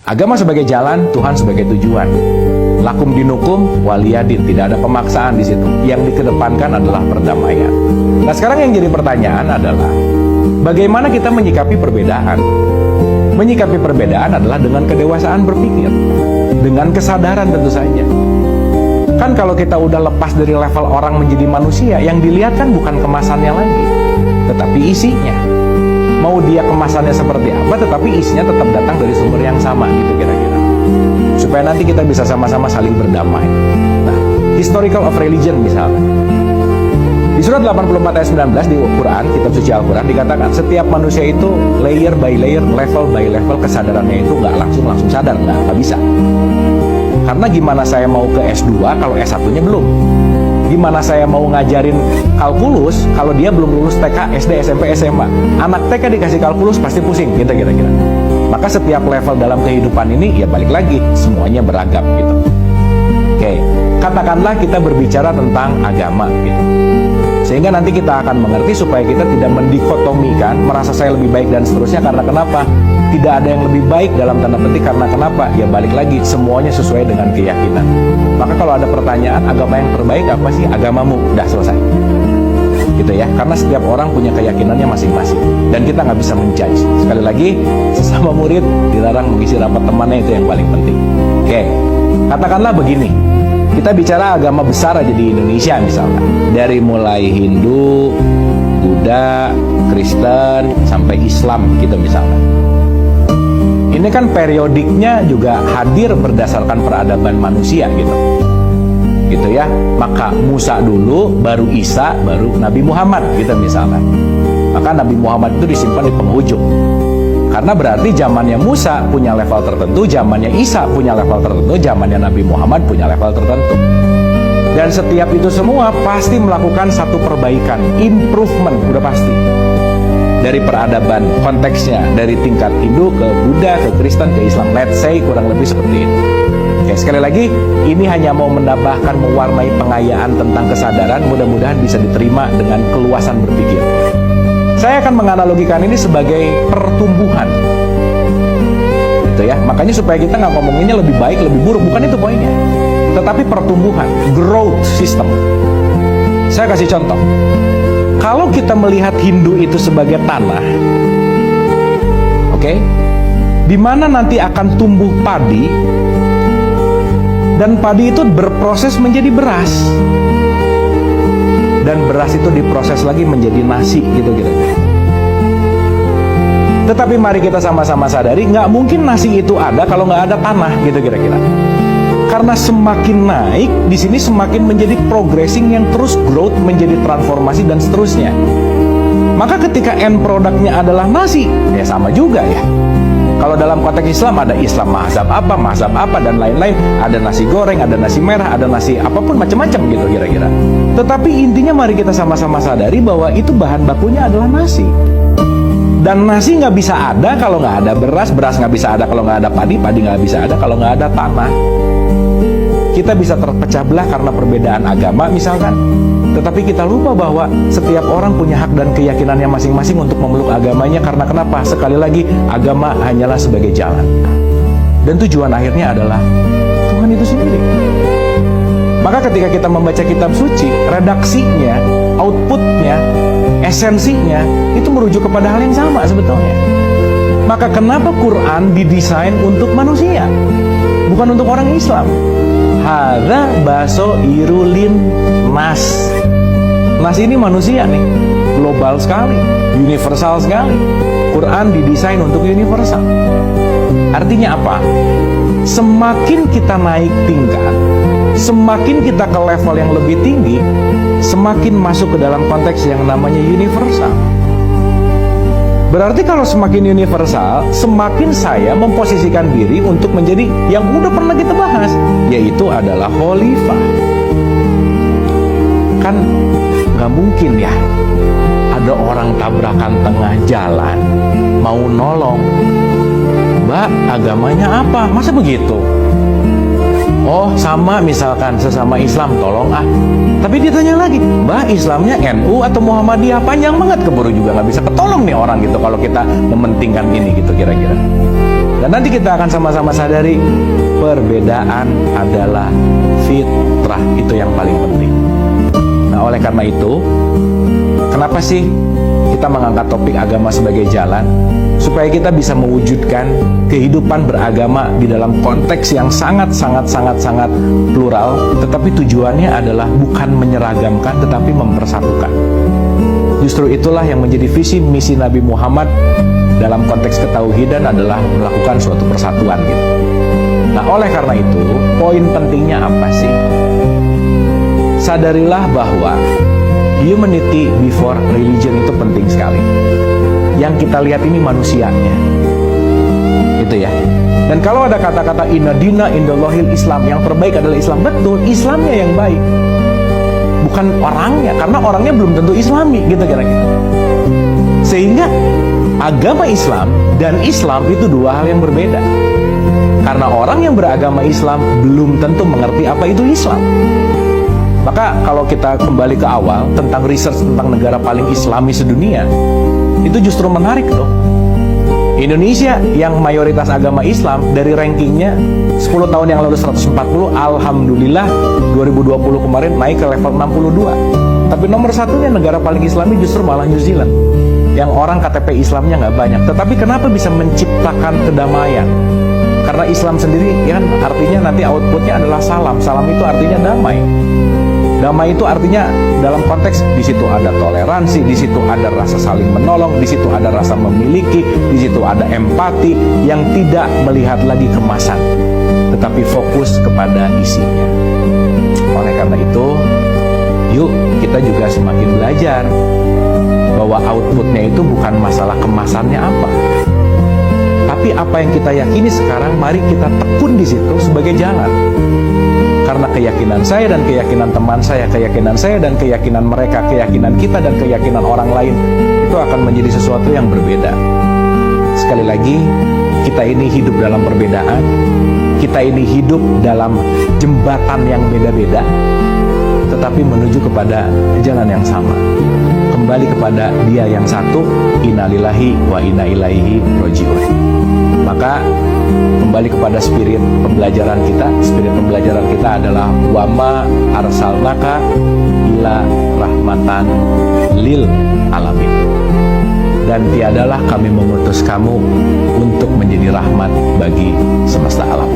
Agama sebagai jalan, Tuhan sebagai tujuan. Lakum dinukum waliyadin, tidak ada pemaksaan di situ. Yang dikedepankan adalah perdamaian. Nah, sekarang yang jadi pertanyaan adalah bagaimana kita menyikapi perbedaan? Menyikapi perbedaan adalah dengan kedewasaan berpikir, dengan kesadaran tentu saja. Kan kalau kita udah lepas dari level orang menjadi manusia, yang dilihat kan bukan kemasannya lagi, tetapi isinya. Mau dia kemasannya seperti apa, tetapi isinya tetap datang dari sumber yang sama, gitu kira-kira. Supaya nanti kita bisa sama-sama saling berdamai. Nah, historical of religion misalnya. Di surat 84 ayat 19 di Quran, kitab suci Al-Quran, dikatakan setiap manusia itu layer by layer, level by level, kesadarannya itu nggak langsung sadar, nggak bisa. Karena gimana saya mau ke S2 kalau S1-nya belum? Gimana saya mau ngajarin kalkulus kalau dia belum lulus TK, SD, SMP, SMA? Anak TK dikasih kalkulus pasti pusing, gitu kira-kira. Maka setiap level dalam kehidupan ini, ya balik lagi, semuanya beragam gitu. Oke, katakanlah kita berbicara tentang agama gitu. Sehingga nanti kita akan mengerti supaya kita tidak mendikotomikan, merasa saya lebih baik dan seterusnya. Karena kenapa? Tidak ada yang lebih baik dalam tanda petik. Karena kenapa? Ya balik lagi, semuanya sesuai dengan keyakinan. Maka kalau ada pertanyaan, agama yang terbaik apa sih? Agamamu. Udah selesai. Gitu ya. Karena setiap orang punya keyakinannya masing-masing. Dan kita nggak bisa menjudge. Sekali lagi, sesama murid dilarang mengisi rapat temannya, itu yang paling penting. Oke, katakanlah begini. Kita bicara agama besar aja di Indonesia misalnya. Dari mulai Hindu, Buddha, Kristen, sampai Islam gitu misalnya. Ini kan periodiknya juga hadir berdasarkan peradaban manusia gitu. Gitu ya. Maka Musa dulu, baru Isa, baru Nabi Muhammad gitu misalnya. Maka Nabi Muhammad itu disimpan di penghujung. Karena berarti zamannya Musa punya level tertentu, zamannya Isa punya level tertentu, zamannya Nabi Muhammad punya level tertentu. Dan setiap itu semua pasti melakukan satu perbaikan, improvement, udah pasti. Dari peradaban konteksnya, dari tingkat Hindu ke Buddha, ke Kristen, ke Islam, let's say kurang lebih seperti itu. Oke, sekali lagi, ini hanya mau menambahkan, mewarnai pengayaan tentang kesadaran, mudah-mudahan bisa diterima dengan keluasan berpikir. Saya akan menganalogikan ini sebagai pertumbuhan, gitu ya. Makanya supaya kita nggak ngomonginnya lebih baik, lebih buruk, bukan itu poinnya. Tetapi pertumbuhan, growth system. Saya kasih contoh. Kalau kita melihat Hindu itu sebagai tanah, oke, di mana nanti akan tumbuh padi, dan padi itu berproses menjadi beras. Dan beras itu diproses lagi menjadi nasi gitu kira-kira. Tetapi mari kita sama-sama sadari, nggak mungkin nasi itu ada kalau nggak ada tanah gitu kira-kira. Karena semakin naik di sini semakin menjadi progressing yang terus growth, menjadi transformasi dan seterusnya. Maka ketika end produknya adalah nasi, ya sama juga ya. Kalau dalam konteks Islam ada Islam mazhab apa dan lain-lain. Ada nasi goreng, ada nasi merah, ada nasi apapun macam-macam gitu kira-kira. Tetapi intinya mari kita sama-sama sadari bahwa itu bahan bakunya adalah nasi. Dan nasi nggak bisa ada kalau nggak ada beras, beras nggak bisa ada kalau nggak ada padi, padi nggak bisa ada kalau nggak ada tanah. Kita bisa terpecah belah karena perbedaan agama misalkan. Tetapi kita lupa bahwa setiap orang punya hak dan keyakinannya masing-masing untuk memeluk agamanya. Karena kenapa? Sekali lagi, agama hanyalah sebagai jalan. Dan tujuan akhirnya adalah Tuhan itu sendiri. Maka ketika kita membaca kitab suci, redaksinya, outputnya, esensinya, itu merujuk kepada hal yang sama sebetulnya. Maka kenapa Quran didesain untuk manusia? Bukan untuk orang Islam. Hadza basoirulin nas. Nas ini manusia nih, global sekali, universal sekali. Quran didesain untuk universal. Artinya apa? Semakin kita naik tingkat, semakin kita ke level yang lebih tinggi, semakin masuk ke dalam konteks yang namanya universal. Berarti kalau semakin universal, semakin saya memposisikan diri untuk menjadi yang udah pernah kita bahas, yaitu adalah khalifah. Kan gak mungkin ya ada orang tabrakan tengah jalan mau nolong. Mbak, agamanya apa? Masa begitu? Oh, sama misalkan sesama Islam, tolong ah. Tapi dia tanya lagi, Mbak, Islamnya NU atau Muhammadiyah? Panjang banget, keburu juga nggak bisa ketolong nih orang gitu kalau kita mementingkan ini gitu kira-kira. Dan nanti kita akan sama-sama sadari perbedaan adalah fitrah, itu yang paling penting. Nah, oleh karena itu, kenapa sih kita mengangkat topik agama sebagai jalan? Supaya kita bisa mewujudkan kehidupan beragama di dalam konteks yang sangat plural, tetapi tujuannya adalah bukan menyeragamkan tetapi mempersatukan. Justru itulah yang menjadi visi misi Nabi Muhammad dalam konteks ketauhidan adalah melakukan suatu persatuan gitu. Nah, oleh karena itu, poin pentingnya apa sih? Sadarilah bahwa humanity before religion itu penting sekali. Yang kita lihat ini manusianya, gitu ya. Dan kalau ada kata-kata inna dina indallahil Islam, yang terbaik adalah Islam, betul, Islamnya yang baik, bukan orangnya, karena orangnya belum tentu Islami, gitu kira-kira. Sehingga agama Islam dan Islam itu dua hal yang berbeda. Karena orang yang beragama Islam belum tentu mengerti apa itu Islam. Maka kalau kita kembali ke awal tentang research tentang negara paling Islami sedunia, itu justru menarik loh. Indonesia yang mayoritas agama Islam, dari rankingnya 10 tahun yang lalu 140, alhamdulillah 2020 kemarin naik ke level 62. Tapi nomor satunya negara paling Islami justru malah New Zealand, yang orang KTP Islamnya nggak banyak. Tetapi kenapa bisa menciptakan kedamaian? Karena Islam sendiri kan artinya nanti outputnya adalah salam. Salam itu artinya damai. Damai itu artinya dalam konteks di situ ada toleransi, di situ ada rasa saling menolong, di situ ada rasa memiliki, di situ ada empati yang tidak melihat lagi kemasan, tetapi fokus kepada isinya. Oleh karena itu, yuk kita juga semakin belajar bahwa outputnya itu bukan masalah kemasannya apa, tapi apa yang kita yakini sekarang, mari kita tekun di situ sebagai jalan. Karena keyakinan saya dan keyakinan teman saya, keyakinan saya dan keyakinan mereka, keyakinan kita dan keyakinan orang lain, itu akan menjadi sesuatu yang berbeda. Sekali lagi, kita ini hidup dalam perbedaan, kita ini hidup dalam jembatan yang beda-beda, tetapi menuju kepada jalan yang sama. Kembali kepada Dia yang satu, inna lillahi wa inna ilaihi raji'un. Maka kembali kepada spirit pembelajaran kita. Spirit pembelajaran kita adalah wama arsalnaka ila rahmatan lil alamin. Dan tiadalah kami mengutus kamu untuk menjadi rahmat bagi semesta alam.